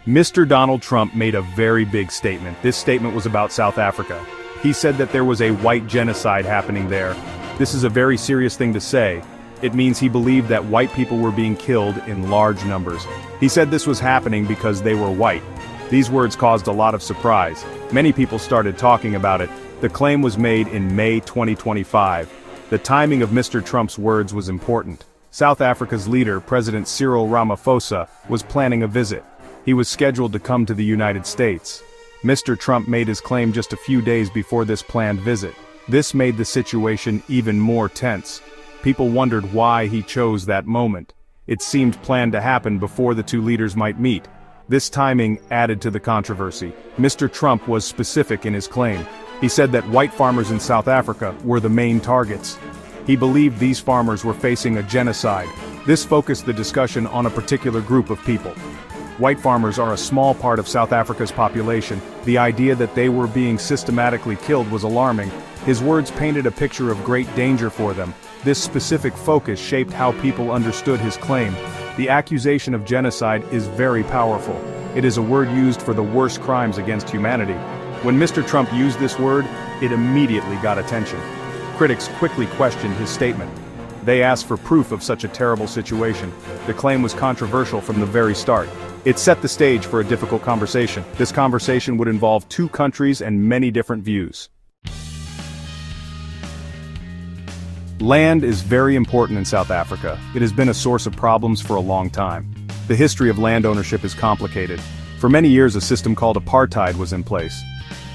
Mr. Donald Trump made a very big statement. This statement was about South Africa. He said that there was a white genocide happening there. This is a very serious thing to say. It means he believed that white people were being killed in large numbers. He said this was happening because they were white. These words caused a lot of surprise. Many people started talking about it. The claim was made in May 2025. The timing of Mr. Trump's words was important. South Africa's leader, President Cyril Ramaphosa, was planning a visit. He was scheduled to come to the United States. Mr. Trump made his claim just a few days before this planned visit. This made the situation even more tense. People wondered why he chose that moment. It seemed planned to happen before the two leaders might meet. This timing added to the controversy. Mr. Trump was specific in his claim. He said that white farmers in South Africa were the main targets. He believed these farmers were facing a genocide. This focused the discussion on a particular group of people. White farmers are a small part of South Africa's population. The idea that they were being systematically killed was alarming. His words painted a picture of great danger for them. This specific focus shaped how people understood his claim. The accusation of genocide is very powerful. It is a word used for the worst crimes against humanity. When Mr. Trump used this word, it immediately got attention. Critics quickly questioned his statement. They asked for proof of such a terrible situation. The claim was controversial from the very start. It set the stage for a difficult conversation. This conversation would involve two countries and many different views. Land is very important in South Africa. It has been a source of problems for a long time. The history of land ownership is complicated. For many years, a system called apartheid was in place.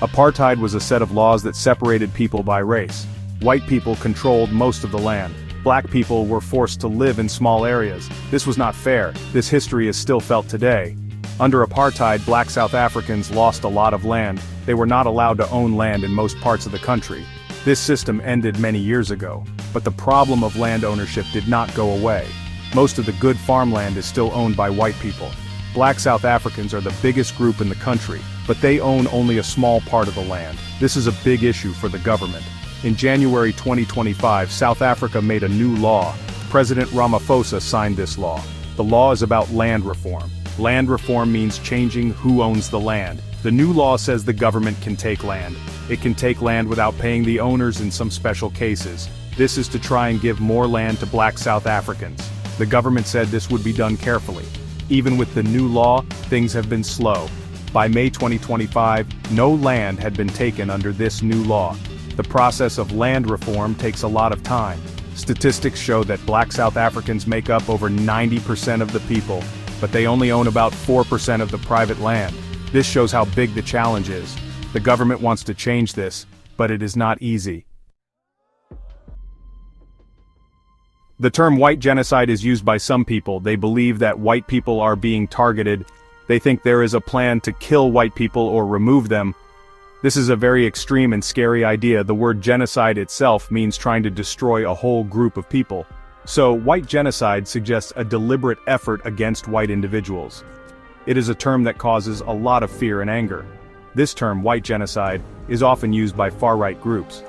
Apartheid was a set of laws that separated people by race. White people controlled most of the land. Black people were forced to live in small areas. This was not fair. This history is still felt today. Under apartheid, black South Africans lost a lot of land. They were not allowed to own land in most parts of the country. This system ended many years ago. But the problem of land ownership did not go away. Most of the good farmland is still owned by white people. Black South Africans are the biggest group in the country, but they own only a small part of the land. This is a big issue for the government. In January 2025, South Africa made a new law. President Ramaphosa signed this law. The law is about land reform. Land reform means changing who owns the land. The new law says the government can take land. It can take land without paying the owners in some special cases. This is to try and give more land to black South Africans. The government said this would be done carefully. Even with the new law, things have been slow. By May 2025, no land had been taken under this new law. The process of land reform takes a lot of time. Statistics show that black South Africans make up over 90% of the people, but they only own about 4% of the private land. This shows how big the challenge is. The government wants to change this, but it is not easy. The term white genocide is used by some people. They believe that white people are being targeted. They think there is a plan to kill white people or remove them. This is a very extreme and scary idea. The word genocide itself means trying to destroy a whole group of people. So, white genocide suggests a deliberate effort against white individuals. It is a term that causes a lot of fear and anger. This term, white genocide, is often used by far-right groups.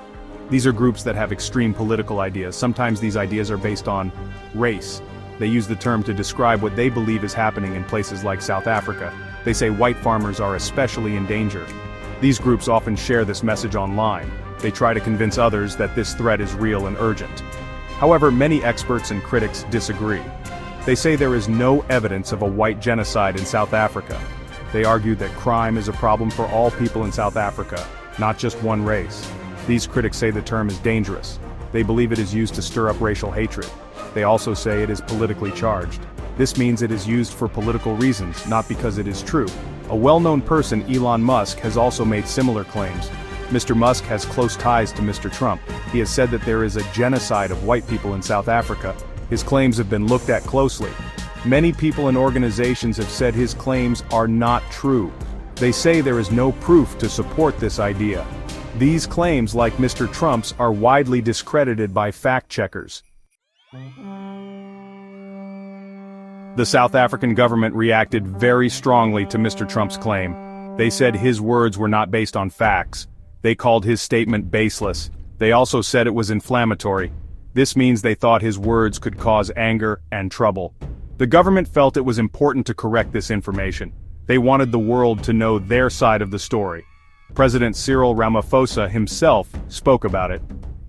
These are groups that have extreme political ideas. Sometimes these ideas are based on race. They use the term to describe what they believe is happening in places like South Africa. They say white farmers are especially in danger. These groups often share this message online. They try to convince others that this threat is real and urgent. However, many experts and critics disagree. They say there is no evidence of a white genocide in South Africa. They argue that crime is a problem for all people in South Africa, not just one race. These critics say the term is dangerous. They believe it is used to stir up racial hatred. They also say it is politically charged. This means it is used for political reasons, not because it is true. A well-known person, Elon Musk, has also made similar claims. Mr. Musk has close ties to Mr. Trump. He has said that there is a genocide of white people in South Africa. His claims have been looked at closely. Many people and organizations have said his claims are not true. They say there is no proof to support this idea. These claims, like Mr. Trump's, are widely discredited by fact-checkers. The South African government reacted very strongly to Mr. Trump's claim. They said his words were not based on facts. They called his statement baseless. They also said it was inflammatory. This means they thought his words could cause anger and trouble. The government felt it was important to correct this information. They wanted the world to know their side of the story. President Cyril Ramaphosa himself spoke about it.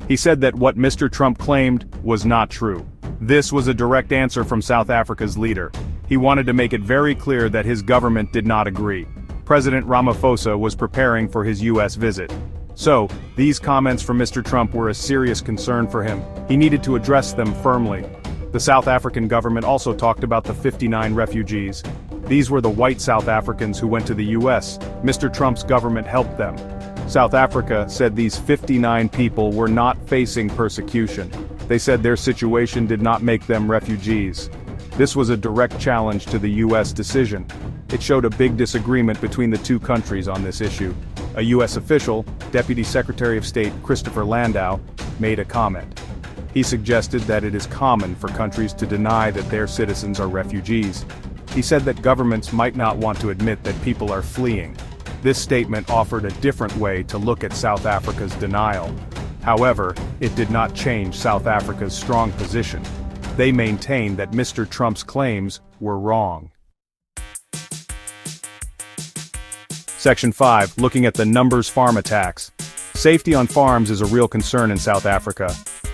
He said that what Mr. Trump claimed was not true. This was a direct answer from South Africa's leader. He wanted to make it very clear that his government did not agree. President Ramaphosa was preparing for his U.S. visit. So, these comments from Mr. Trump were a serious concern for him. He needed to address them firmly. The South African government also talked about the 59 refugees. These were the white South Africans who went to the U.S. Mr. Trump's government helped them. South Africa said these 59 people were not facing persecution. They said their situation did not make them refugees. This was a direct challenge to the U.S. decision. It showed a big disagreement between the two countries on this issue. A U.S. official, Deputy Secretary of State Christopher Landau, made a comment. He suggested that it is common for countries to deny that their citizens are refugees. He said that governments might not want to admit that people are fleeing. This statement offered a different way to look at South Africa's denial. However, it did not change South Africa's strong position. They maintained that Mr. Trump's claims were wrong. Section 5. Looking at the numbers farm attacks. Safety on farms is a real concern in South Africa.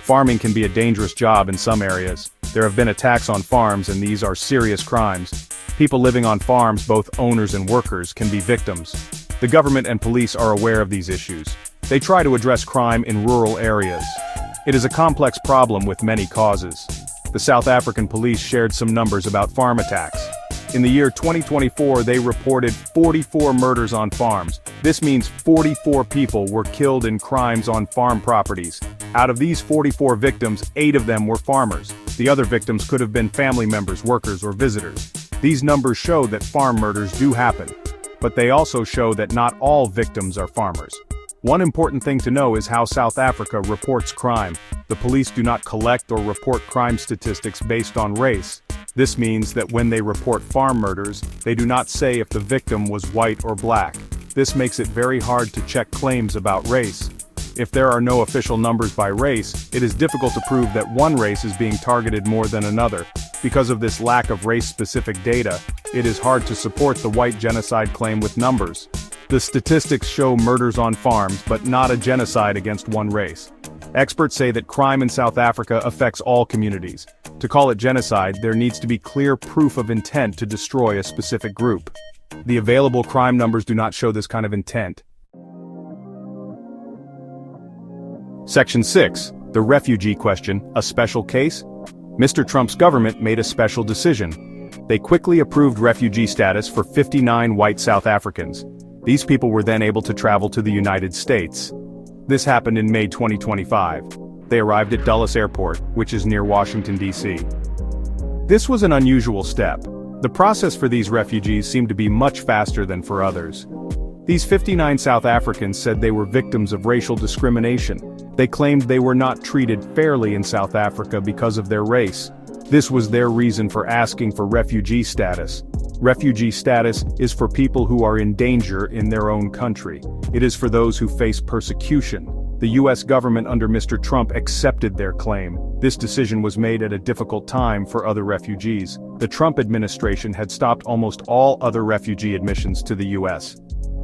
Farming can be a dangerous job in some areas. There have been attacks on farms, and these are serious crimes. People living on farms, both owners and workers, can be victims. The government and police are aware of these issues. They try to address crime in rural areas. It is a complex problem with many causes. The South African police shared some numbers about farm attacks. In the year 2024, they reported 44 murders on farms. This means 44 people were killed in crimes on farm properties. Out of these 44 victims, 8 of them were farmers. The other victims could have been family members, workers, or visitors. These numbers show that farm murders do happen. But they also show that not all victims are farmers. One important thing to know is how South Africa reports crime. The police do not collect or report crime statistics based on race. This means that when they report farm murders, they do not say if the victim was white or black. This makes it very hard to check claims about race. If there are no official numbers by race, it is difficult to prove that one race is being targeted more than another. Because of this lack of race-specific data, it is hard to support the white genocide claim with numbers. The statistics show murders on farms, but not a genocide against one race. Experts say that crime in South Africa affects all communities. To call it genocide, there needs to be clear proof of intent to destroy a specific group. The available crime numbers do not show this kind of intent. Section 6. The refugee question, a special case? Mr. Trump's government made a special decision. They quickly approved refugee status for 59 white South Africans. These people were then able to travel to the United States. This happened in May 2025. They arrived at Dulles Airport, which is near Washington, D.C. This was an unusual step. The process for these refugees seemed to be much faster than for others. These 59 South Africans said they were victims of racial discrimination. They claimed they were not treated fairly in South Africa because of their race. This was their reason for asking for refugee status. Refugee status is for people who are in danger in their own country. It is for those who face persecution. The U.S. government under Mr. Trump accepted their claim. This decision was made at a difficult time for other refugees. The Trump administration had stopped almost all other refugee admissions to the U.S.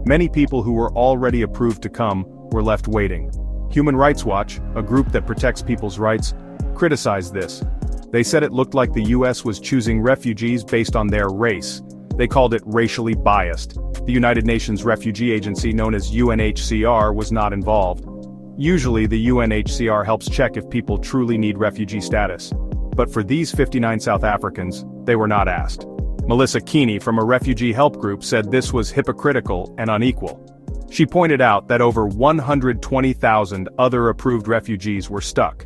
Many people who were already approved to come were left waiting. Human Rights Watch, a group that protects people's rights, criticized this. They said it looked like the U.S. was choosing refugees based on their race. They called it racially biased. The United Nations Refugee Agency, known as UNHCR, was not involved. Usually the UNHCR helps check if people truly need refugee status. But for these 59 South Africans, they were not asked. Melissa Keeney from a refugee help group said this was hypocritical and unequal. She pointed out that over 120,000 other approved refugees were stuck.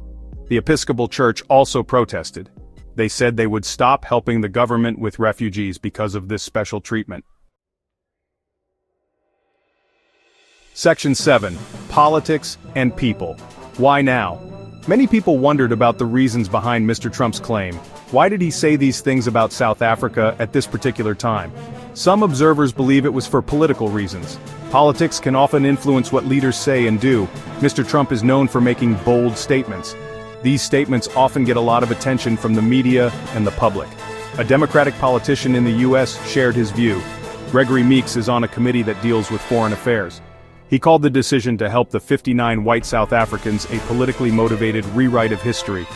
The Episcopal Church also protested. They said they would stop helping the government with refugees because of this special treatment. Section 7. Politics and People. Why now? Many people wondered about the reasons behind Mr. Trump's claim. Why did he say these things about South Africa at this particular time? Some observers believe it was for political reasons. Politics can often influence what leaders say and do. Mr. Trump is known for making bold statements. These statements often get a lot of attention from the media and the public. A Democratic politician in the U.S. shared his view. Gregory Meeks is on a committee that deals with foreign affairs. He called the decision to help the 59 white South Africans a politically motivated rewrite of history.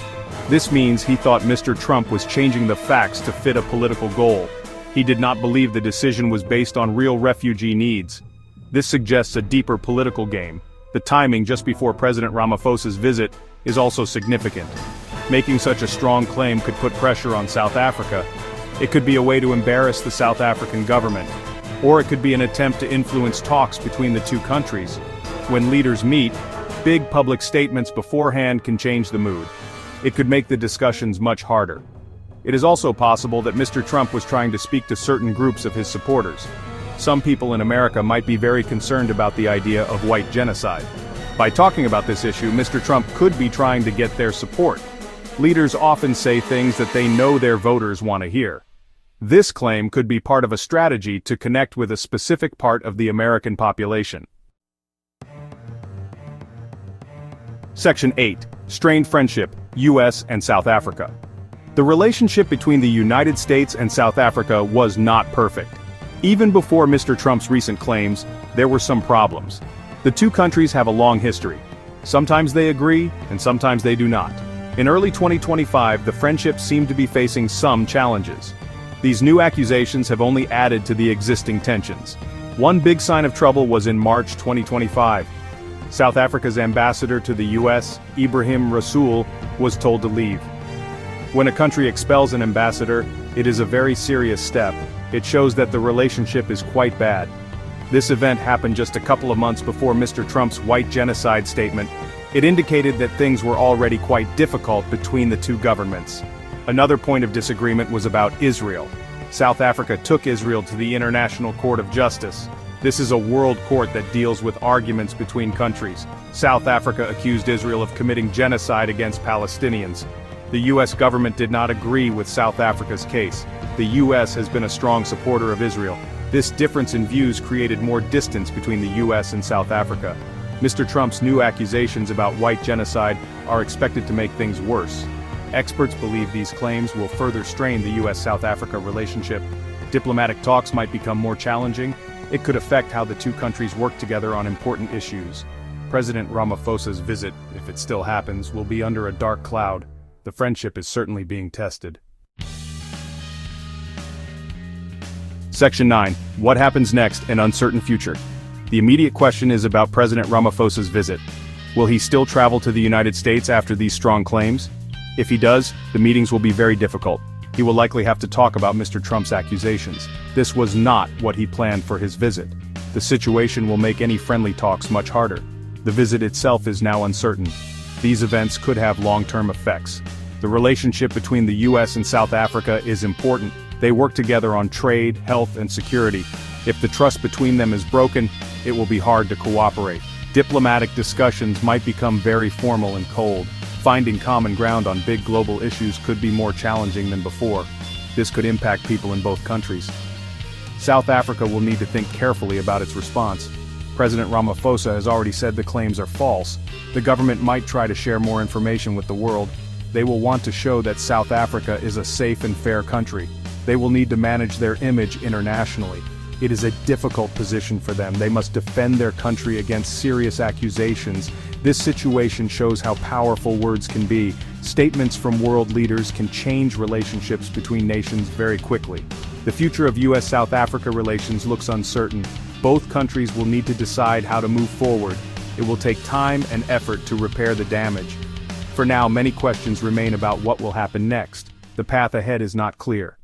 This means he thought Mr. Trump was changing the facts to fit a political goal. He did not believe the decision was based on real refugee needs. This suggests a deeper political game. The timing just before President Ramaphosa's visit is also significant. Making such a strong claim could put pressure on South Africa. It could be a way to embarrass the South African government. Or it could be an attempt to influence talks between the two countries. When leaders meet, big public statements beforehand can change the mood. It could make the discussions much harder. It is also possible that Mr. Trump was trying to speak to certain groups of his supporters. Some people in America might be very concerned about the idea of white genocide. By talking about this issue, Mr. Trump could be trying to get their support. Leaders often say things that they know their voters want to hear. This claim could be part of a strategy to connect with a specific part of the American population. Section 8. Strained Friendship, U.S. and South Africa. The relationship between the United States and South Africa was not perfect. Even before Mr. Trump's recent claims, there were some problems. The two countries have a long history. Sometimes they agree, and sometimes they do not. In early 2025, the friendship seemed to be facing some challenges. These new accusations have only added to the existing tensions. One big sign of trouble was in March 2025. South Africa's ambassador to the U.S., Ibrahim Rasool, was told to leave. When a country expels an ambassador, it is a very serious step. It shows that the relationship is quite bad. This event happened just a couple of months before Mr. Trump's white genocide statement. It indicated that things were already quite difficult between the two governments. Another point of disagreement was about Israel. South Africa took Israel to the International Court of Justice. This is a world court that deals with arguments between countries. South Africa accused Israel of committing genocide against Palestinians. The U.S. government did not agree with South Africa's case. The U.S. has been a strong supporter of Israel. This difference in views created more distance between the U.S. and South Africa. Mr. Trump's new accusations about white genocide are expected to make things worse. Experts believe these claims will further strain the U.S.-South Africa relationship. Diplomatic talks might become more challenging. It could affect how the two countries work together on important issues. President Ramaphosa's visit, if it still happens, will be under a dark cloud. The friendship is certainly being tested. Section 9. What happens next? An uncertain future. The immediate question is about President Ramaphosa's visit. Will he still travel to the United States after these strong claims? If he does, the meetings will be very difficult. He will likely have to talk about Mr. Trump's accusations. This was not what he planned for his visit. The situation will make any friendly talks much harder. The visit itself is now uncertain. These events could have long-term effects. The relationship between the U.S. and South Africa is important. They work together on trade, health, and security. If the trust between them is broken, it will be hard to cooperate. Diplomatic discussions might become very formal and cold. Finding common ground on big global issues could be more challenging than before. This could impact people in both countries. South Africa will need to think carefully about its response. President Ramaphosa has already said the claims are false. The government might try to share more information with the world. They will want to show that South Africa is a safe and fair country. They will need to manage their image internationally. It is a difficult position for them. They must defend their country against serious accusations. This situation shows how powerful words can be. Statements from world leaders can change relationships between nations very quickly. The future of U.S.-South Africa relations looks uncertain. Both countries will need to decide how to move forward. It will take time and effort to repair the damage. For now, many questions remain about what will happen next. The path ahead is not clear.